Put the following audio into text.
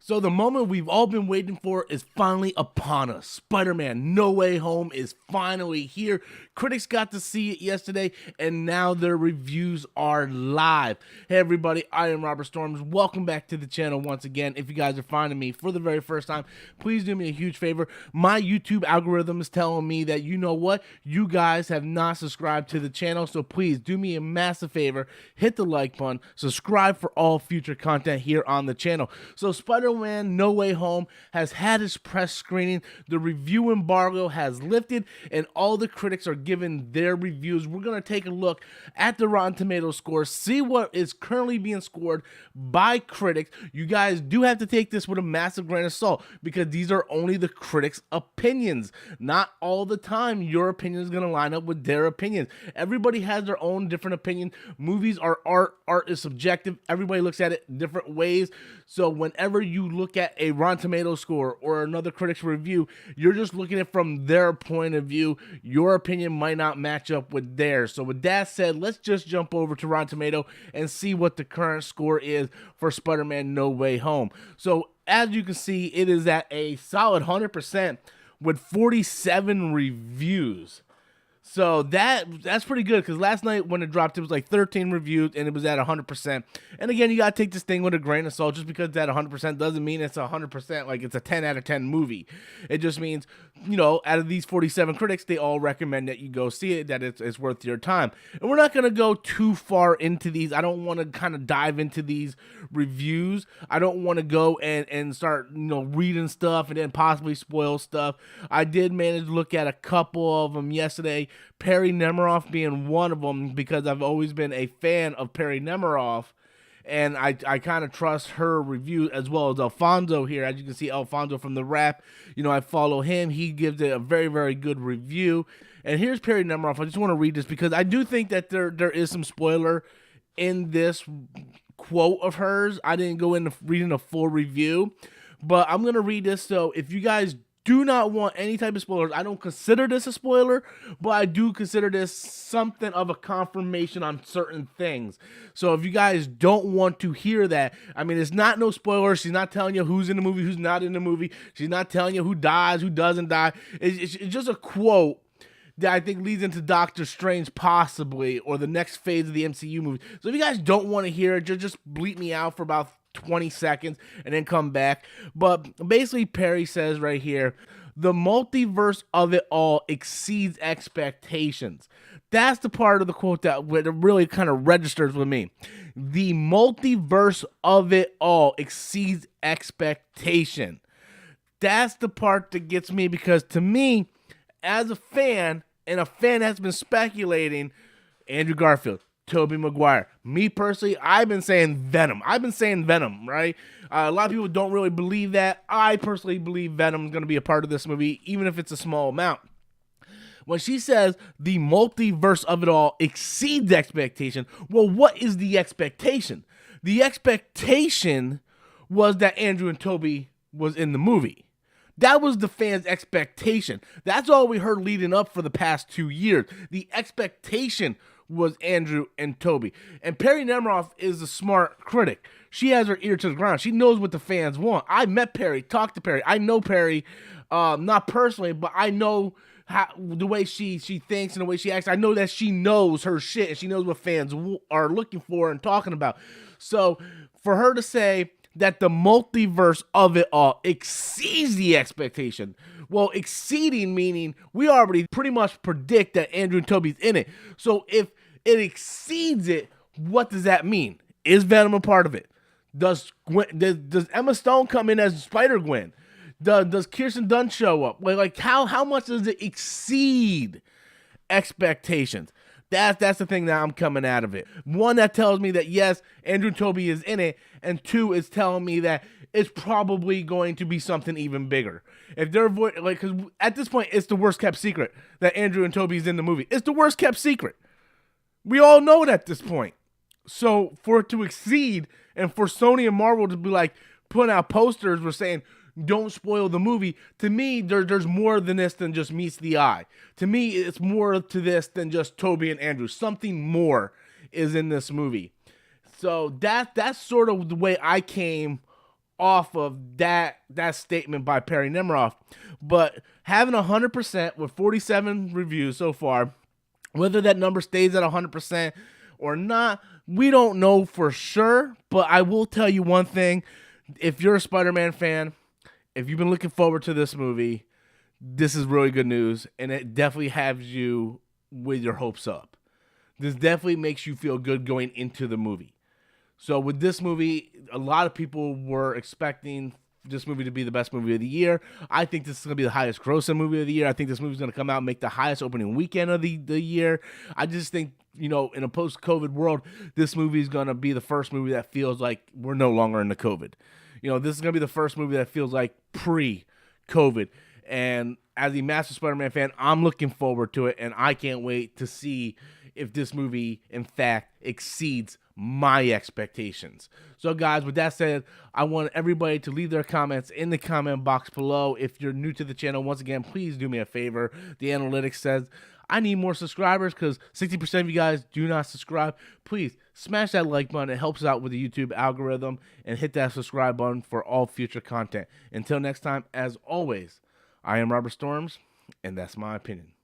So the moment we've all been waiting for is finally upon us. Spider-Man No Way Home is finally here. Critics got to see it yesterday, and now their reviews are live. Hey everybody, I am Robert Storms. Welcome back to the channel once again. If you guys are finding me for the very first time, please do me a huge favor. My YouTube algorithm is telling me that, you know what, you guys have not subscribed to the channel, so please do me a massive favor. Hit the like button, subscribe for all future content here on the channel. So Spider-Man No Way Home has had its press screening, the review embargo has lifted, and all the critics are giving their reviews. We're going to take a look at the Rotten Tomatoes score, see what is currently being scored by critics. You guys do have to take this with a massive grain of salt because these are only the critics' opinions. Not all the time your opinion is going to line up with their opinions. Everybody has their own different opinion. Movies are art. Art is subjective. Everybody looks at it different ways. So whenever you look at a Rotten Tomatoes score or another critic's review, you're just looking at it from their point of view. Your opinion might not match up with theirs. So with that said, let's just jump over to Rotten Tomato and see what the current score is for Spider-Man No Way Home. So as you can see, it is at a solid 100% with 47 reviews. So that's pretty good, because last night when it dropped, it was like 13 reviews and it was at 100%. And again, you got to take this thing with a grain of salt. Just because it's at 100% doesn't mean it's 100%, like it's a 10 out of 10 movie. It just means, you know, out of these 47 critics, they all recommend that you go see it, that it's worth your time. And we're not going to go too far into these. I don't want to kind of dive into these reviews. I don't want to go and start, you know, reading stuff and then possibly spoil stuff. I did manage to look at a couple of them yesterday, Perry Nemiroff being one of them, because I've always been a fan of Perry Nemiroff, and I kind of trust her review, as well as Alfonso here. As you can see, Alfonso from The Wrap, you know, I follow him. He gives it a very, very good review. And here's Perry Nemiroff. I just want to read this because I do think that there is some spoiler in this quote of hers. I didn't go into reading a full review, but I'm going to read this. So if you guys do not want any type of spoilers, I don't consider this a spoiler, but I do consider this something of a confirmation on certain things. So if you guys don't want to hear that, I mean, it's not no spoiler. She's not telling you who's in the movie, who's not in the movie. She's not telling you who dies, who doesn't die. It's just a quote that I think leads into Doctor Strange possibly, or the next phase of the MCU movie. So if you guys don't want to hear it, just bleep me out for about 20 seconds and then come back. But basically, Perry says right here, the multiverse of it all exceeds expectations. That's the part of the quote that really kind of registers with me. The multiverse of it all exceeds expectation. That's the part that gets me, because to me, as a fan, and a fan that's been speculating, Andrew Garfield, Tobey Maguire. Me personally, I've been saying Venom. Right? A lot of people don't really believe that. I personally believe Venom is going to be a part of this movie, even if it's a small amount. When she says the multiverse of it all exceeds expectation, well, what is the expectation? The expectation was that Andrew and Tobey was in the movie. That was the fans' expectation. That's all we heard leading up for the past 2 years. The expectation was Andrew and Tobey. And Perry Nemiroff is a smart critic. She has her ear to the ground. She knows what the fans want. I met Perry, talked to Perry. I know Perry, not personally, but I know the way she thinks and the way she acts. I know that she knows her shit, and she knows what fans are looking for and talking about. So for her to say that the multiverse of it all exceeds the expectation, well, exceeding meaning we already pretty much predict that Andrew and Tobey's in it. So if it exceeds it, what does that mean? Is Venom a part of it? Does Emma Stone come in as Spider-Gwen? Does Kirsten Dunst show up? Like how much does it exceed expectations? That's the thing that I'm coming out of it. One, that tells me that yes, Andrew and Tobey is in it, and two, is telling me that it's probably going to be something even bigger. If they're because at this point, it's the worst kept secret that Andrew and Tobey's in the movie. It's the worst kept secret. We all know it at this point. So for it to exceed, and for Sony and Marvel to be like putting out posters, we're saying don't spoil the movie. To me, there's more than this than just meets the eye. To me, it's more to this than just Tobey and Andrew. Something more is in this movie. So that's sort of the way I came off of that statement by Perry Nemiroff. But having 100% with 47 reviews so far, whether that number stays at 100% or not, we don't know for sure. But I will tell you one thing. If you're a Spider-Man fan, if you've been looking forward to this movie, this is really good news, and it definitely has you with your hopes up. This definitely makes you feel good going into the movie. So with this movie, a lot of people were expecting this movie to be the best movie of the year. I think this is going to be the highest grossing movie of the year. I think this movie is going to come out and make the highest opening weekend of the year. I just think, in a post-COVID world, this movie is going to be the first movie that feels like we're no longer in the COVID. This is going to be the first movie that feels like pre-COVID. And as a massive Spider-Man fan, I'm looking forward to it, and I can't wait to see if this movie, in fact, exceeds my expectations. So, guys, with that said, I want everybody to leave their comments in the comment box below. If you're new to the channel, once again, please do me a favor. The analytics says I need more subscribers because 60% of you guys do not subscribe. Please smash that like button. It helps out with the YouTube algorithm, and hit that subscribe button for all future content. Until next time, as always, I am Robert Storms, and that's my opinion.